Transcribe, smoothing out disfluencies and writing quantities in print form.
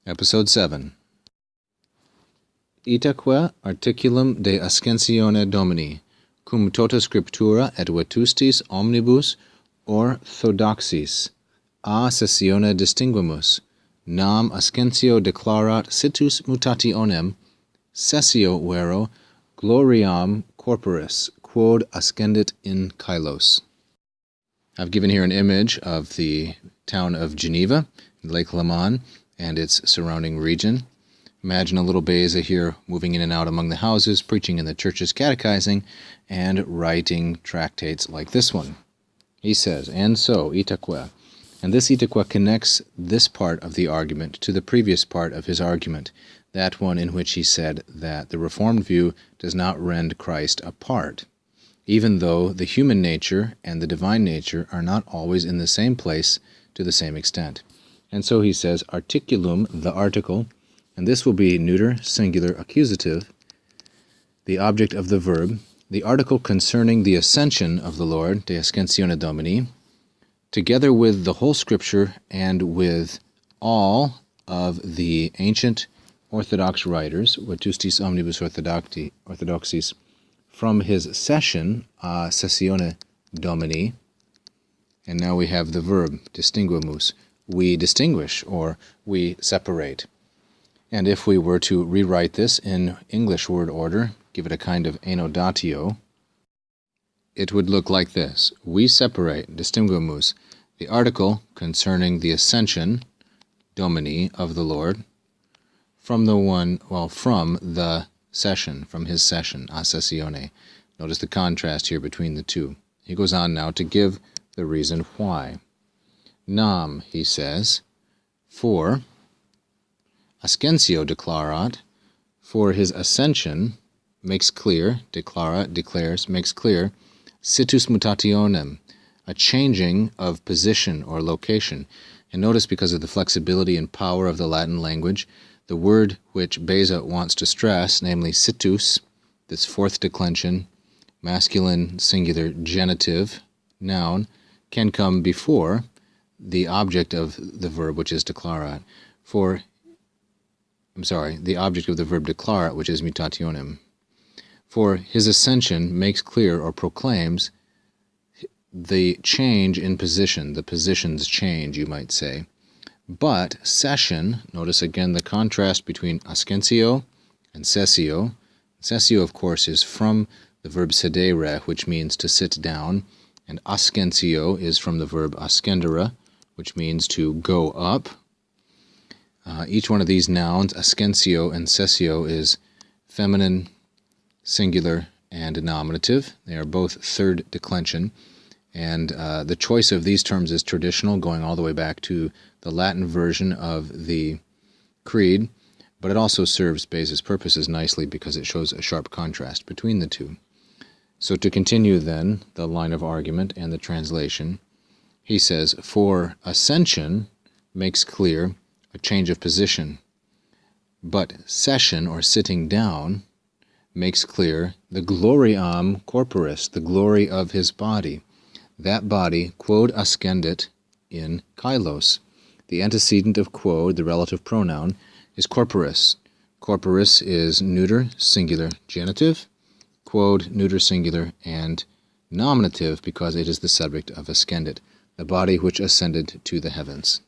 Episode 7. Itaque articulum de ascensione Domini, cum tota scriptura et vetustis omnibus orthodoxis, a sessione distinguimus, nam ascensio declarat situs mutationem, sessio vero gloriam corporis, quod ascendit in Kylos. I've given here an image of the town of Geneva, Lake Leman, and its surrounding region. Imagine a little Beza here moving in and out among the houses, preaching in the churches, catechizing, and writing tractates like this one. He says, and so, itaque. And this itaque connects this part of the argument to the previous part of his argument, that one in which he said that the Reformed view does not rend Christ apart, even though the human nature and the divine nature are not always in the same place to the same extent. And so he says, articulum, the article, and this will be neuter, singular, accusative, the object of the verb, the article concerning the ascension of the Lord, de ascensione Domini, together with the whole Scripture and with all of the ancient Orthodox writers, vetustis omnibus orthodoxis, from his session, a sessione Domini, and now we have the verb, distinguimus, we distinguish, or we separate. And if we were to rewrite this in English word order, give it a kind of annotatio, it would look like this. We separate, distinguimus, the article concerning the ascension, Domini, of the Lord, from the session, from his session, a sessione. Notice the contrast here between the two. He goes on now to give the reason why. Nam, he says, for ascensio declarat, for his ascension, makes clear, declara, declares, makes clear, situs mutationem, a changing of position or location. And notice, because of the flexibility and power of the Latin language, the word which Beza wants to stress, namely situs, this fourth declension, masculine singular genitive noun, can come before the object of the verb, which is declarat. The object of the verb declarat, which is mutationem. For his ascension makes clear or proclaims the change in position, the position's change, you might say. But session, notice again the contrast between ascensio and sessio. Sessio, of course, is from the verb sedere, which means to sit down, and ascensio is from the verb ascendere, which means to go up. Each one of these nouns, ascensio and sessio, is feminine, singular, and nominative. They are both third declension. And the choice of these terms is traditional, going all the way back to the Latin version of the Creed, but it also serves Beza's purposes nicely because it shows a sharp contrast between the two. So to continue then the line of argument and the translation, he says, for ascension makes clear a change of position, but session, or sitting down, makes clear the gloriam corporis, the glory of his body. That body, quod ascendit in Kylos. The antecedent of quod, the relative pronoun, is corporis. Corporis is neuter, singular, genitive. Quod, neuter, singular, and nominative, because it is the subject of ascendit, the body which ascended to the heavens.